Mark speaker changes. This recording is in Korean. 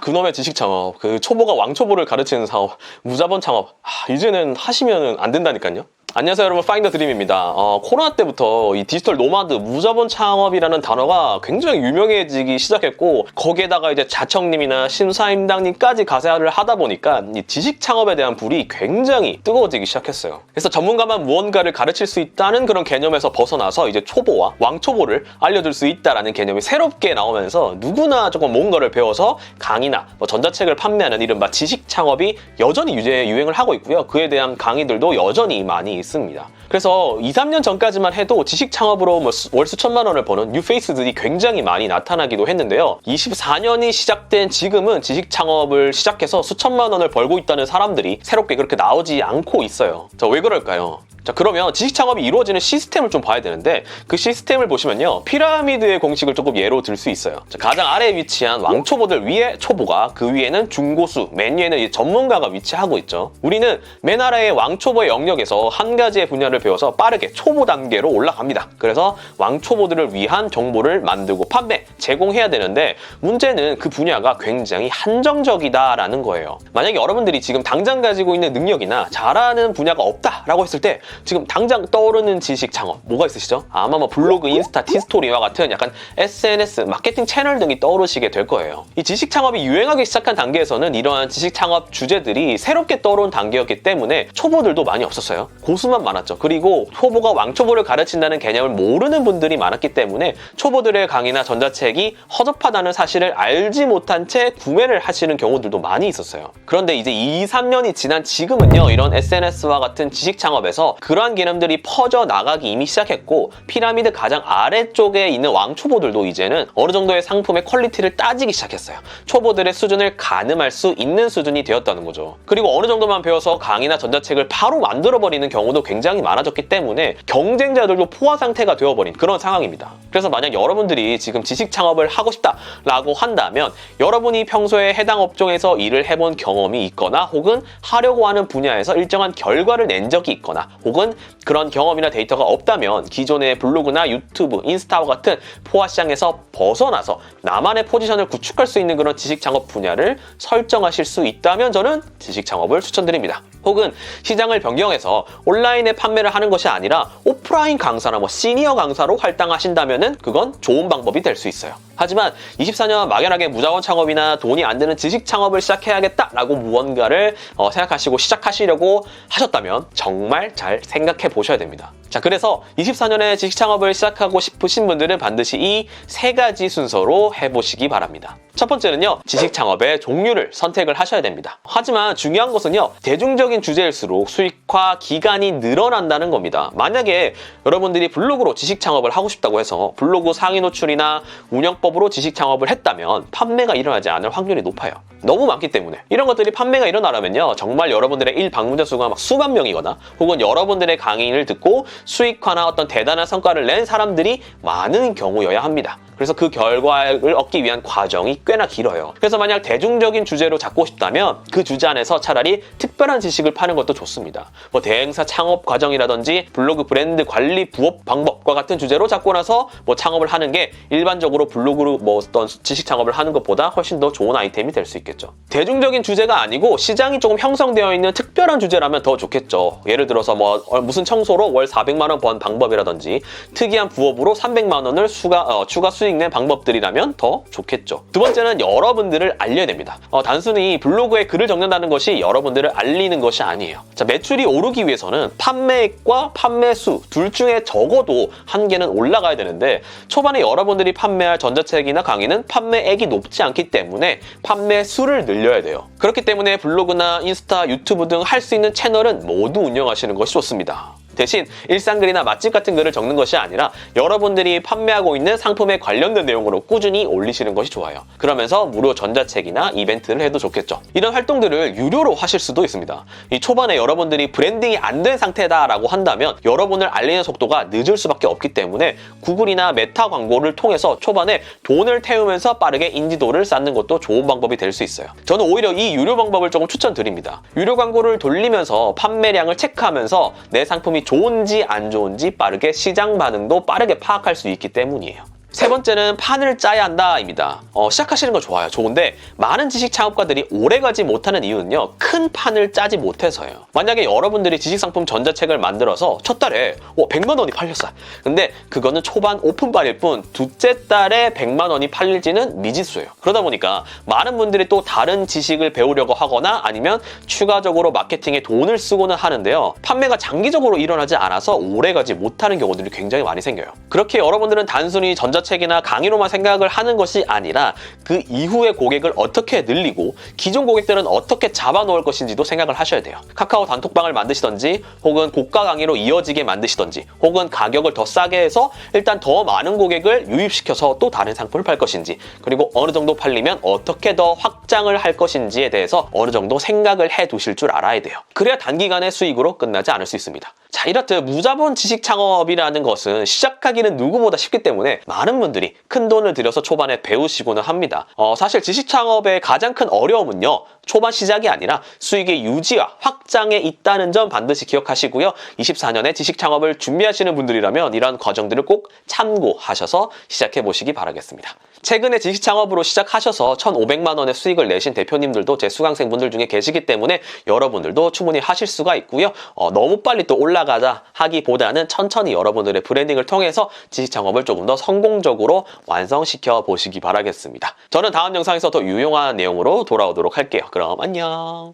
Speaker 1: 그놈의 지식 창업, 그 초보가 왕초보를 가르치는 사업, 무자본 창업, 이제는 하시면 안 된다니까요. 안녕하세요 여러분, 파인더 드림입니다. 코로나 때부터 이 디지털 노마드, 무자본 창업이라는 단어가 굉장히 유명해지기 시작했고, 거기에다가 이제 자청님이나 심사임당님까지 가세를 하다 보니까 이 지식 창업에 대한 불이 굉장히 뜨거워지기 시작했어요. 그래서 전문가만 무언가를 가르칠 수 있다는 그런 개념에서 벗어나서 이제 초보와 왕초보를 알려줄 수 있다라는 개념이 새롭게 나오면서 누구나 조금 뭔가를 배워서 강의나 전자책을 판매하는 이른바 지식 창업이 여전히 유행을 하고 있고요. 그에 대한 강의들도 여전히 많이 있습니다. 그래서 2, 3년 전까지만 해도 지식 창업으로 월 수천만 원을 버는 뉴페이스들이 굉장히 많이 나타나기도 했는데요. 24년이 시작된 지금은 지식 창업을 시작해서 수천만 원을 벌고 있다는 사람들이 새롭게 그렇게 나오지 않고 있어요. 자, 왜 그럴까요? 자, 그러면 지식 창업이 이루어지는 시스템을 좀 봐야 되는데, 그 시스템을 보시면요, 피라미드의 공식을 조금 예로 들 수 있어요. 자, 가장 아래에 위치한 왕초보들 위에 초보가, 그 위에는 중고수, 맨 위에는 전문가가 위치하고 있죠. 우리는 맨 아래의 왕초보의 영역에서 한 가지의 분야를 배워서 빠르게 초보 단계로 올라갑니다. 그래서 왕초보들을 위한 정보를 만들고 판매, 제공해야 되는데, 문제는 그 분야가 굉장히 한정적이다라는 거예요. 만약에 여러분들이 지금 당장 가지고 있는 능력이나 잘하는 분야가 없다라고 했을 때, 지금 당장 떠오르는 지식 창업 뭐가 있으시죠? 아마 블로그, 인스타, 티스토리와 같은 약간 SNS, 마케팅 채널 등이 떠오르시게 될 거예요. 이 지식 창업이 유행하기 시작한 단계에서는 이러한 지식 창업 주제들이 새롭게 떠오른 단계였기 때문에 초보들도 많이 없었어요. 고수만 많았죠. 그리고 초보가 왕초보를 가르친다는 개념을 모르는 분들이 많았기 때문에 초보들의 강의나 전자책이 허접하다는 사실을 알지 못한 채 구매를 하시는 경우들도 많이 있었어요. 그런데 이제 2, 3년이 지난 지금은요, 이런 SNS와 같은 지식 창업에서 그러한 개념들이 퍼져 나가기 이미 시작했고, 피라미드 가장 아래쪽에 있는 왕초보들도 이제는 어느 정도의 상품의 퀄리티를 따지기 시작했어요. 초보들의 수준을 가늠할 수 있는 수준이 되었다는 거죠. 그리고 어느 정도만 배워서 강의나 전자책을 바로 만들어버리는 경우도 굉장히 많아졌기 때문에 경쟁자들도 포화 상태가 되어버린 그런 상황입니다. 그래서 만약 여러분들이 지금 지식 창업을 하고 싶다라고 한다면, 여러분이 평소에 해당 업종에서 일을 해본 경험이 있거나, 혹은 하려고 하는 분야에서 일정한 결과를 낸 적이 있거나, 혹은 그런 경험이나 데이터가 없다면 기존의 블로그나 유튜브, 인스타와 같은 포화 시장에서 벗어나서 나만의 포지션을 구축할 수 있는 그런 지식 창업 분야를 설정하실 수 있다면 저는 지식 창업을 추천드립니다. 혹은 시장을 변경해서 온라인에 판매를 하는 것이 아니라 오프라인 강사나 시니어 강사로 활동하신다면은 그건 좋은 방법이 될 수 있어요. 하지만 24년 막연하게 무자본 창업이나 돈이 안 드는 지식 창업을 시작해야겠다라고 무언가를 생각하시고 시작하시려고 하셨다면 정말 잘 생각해 보셔야 됩니다. 자, 그래서 24년에 지식 창업을 시작하고 싶으신 분들은 반드시 이 세 가지 순서로 해보시기 바랍니다. 첫 번째는요, 지식 창업의 종류를 선택을 하셔야 됩니다. 하지만 중요한 것은요, 대중적인 주제일수록 수익화 기간이 늘어난다는 겁니다. 만약에 여러분들이 블로그로 지식 창업을 하고 싶다고 해서 블로그 상위 노출이나 운영법으로 지식 창업을 했다면 판매가 일어나지 않을 확률이 높아요. 너무 많기 때문에. 이런 것들이 판매가 일어나려면요, 정말 여러분들의 일 방문자 수가 수만 명이거나, 혹은 여러분들의 강의를 듣고 수익화나 어떤 대단한 성과를 낸 사람들이 많은 경우여야 합니다. 그래서 그 결과를 얻기 위한 과정이 꽤나 길어요. 그래서 만약 대중적인 주제로 잡고 싶다면 그 주제 안에서 차라리 특별한 지식을 파는 것도 좋습니다. 대행사 창업 과정이라든지 블로그 브랜드 관리 부업 방법과 같은 주제로 잡고 나서 창업을 하는 게 일반적으로 블로그로 어떤 지식 창업을 하는 것보다 훨씬 더 좋은 아이템이 될 수 있겠죠. 대중적인 주제가 아니고 시장이 조금 형성되어 있는 특별한 주제라면 더 좋겠죠. 예를 들어서 무슨 청소로 월 400만 원 번 방법이라든지 특이한 부업으로 300만 원을 추가 수익 낸 방법들이라면 더 좋겠죠. 두 번째는 여러분들을 알려야 됩니다. 단순히 블로그에 글을 적는다는 것이 여러분들을 알리는 것이 아니에요. 자, 매출이 오르기 위해서는 판매액과 판매수 둘 중에 적어도 한 개는 올라가야 되는데, 초반에 여러분들이 판매할 전자책이나 강의는 판매액이 높지 않기 때문에 판매수를 늘려야 돼요. 그렇기 때문에 블로그나 인스타, 유튜브 등 할 수 있는 채널은 모두 운영하시는 것이 좋습니다. 대신 일상글이나 맛집 같은 글을 적는 것이 아니라 여러분들이 판매하고 있는 상품에 관련된 내용으로 꾸준히 올리시는 것이 좋아요. 그러면서 무료 전자책이나 이벤트를 해도 좋겠죠. 이런 활동들을 유료로 하실 수도 있습니다. 이 초반에 여러분들이 브랜딩이 안 된 상태다라고 한다면 여러분을 알리는 속도가 늦을 수밖에 없기 때문에 구글이나 메타 광고를 통해서 초반에 돈을 태우면서 빠르게 인지도를 쌓는 것도 좋은 방법이 될 수 있어요. 저는 오히려 이 유료 방법을 조금 추천드립니다. 유료 광고를 돌리면서 판매량을 체크하면서 내 상품이 좋은지 안 좋은지 빠르게 시장 반응도 빠르게 파악할 수 있기 때문이에요. 세 번째는 판을 짜야 한다입니다. 시작하시는 거 좋아요. 좋은데 많은 지식 창업가들이 오래가지 못하는 이유는요. 큰 판을 짜지 못해서예요. 만약에 여러분들이 지식상품 전자책을 만들어서 첫 달에 100만 원이 팔렸어요. 근데 그거는 초반 오픈발일 뿐 둘째 달에 100만 원이 팔릴지는 미지수예요. 그러다 보니까 많은 분들이 또 다른 지식을 배우려고 하거나 아니면 추가적으로 마케팅에 돈을 쓰고는 하는데요. 판매가 장기적으로 일어나지 않아서 오래가지 못하는 경우들이 굉장히 많이 생겨요. 그렇게 여러분들은 단순히 전자책이나 강의로만 생각을 하는 것이 아니라 그 이후의 고객을 어떻게 늘리고 기존 고객들은 어떻게 잡아놓을 것인지도 생각을 하셔야 돼요. 카카오 단톡방을 만드시던지 혹은 고가 강의로 이어지게 만드시던지 혹은 가격을 더 싸게 해서 일단 더 많은 고객을 유입시켜서 또 다른 상품을 팔 것인지 그리고 어느 정도 팔리면 어떻게 더 확장을 할 것인지에 대해서 어느 정도 생각을 해 두실 줄 알아야 돼요. 그래야 단기간의 수익으로 끝나지 않을 수 있습니다. 자, 이렇듯 무자본 지식 창업이라는 것은 시작하기는 누구보다 쉽기 때문에 많은 분들이 큰 돈을 들여서 초반에 배우시고는 합니다. 사실 지식 창업의 가장 큰 어려움은요. 초반 시작이 아니라 수익의 유지와 확장에 있다는 점 반드시 기억하시고요. 24년에 지식 창업을 준비하시는 분들이라면 이런 과정들을 꼭 참고하셔서 시작해 보시기 바라겠습니다. 최근에 지식 창업으로 시작하셔서 1,500만 원의 수익을 내신 대표님들도 제 수강생분들 중에 계시기 때문에 여러분들도 충분히 하실 수가 있고요. 너무 빨리 또 올라가자 하기보다는 천천히 여러분들의 브랜딩을 통해서 지식 창업을 조금 더 성공적으로 완성시켜 보시기 바라겠습니다. 저는 다음 영상에서 더 유용한 내용으로 돌아오도록 할게요. 그럼 안녕.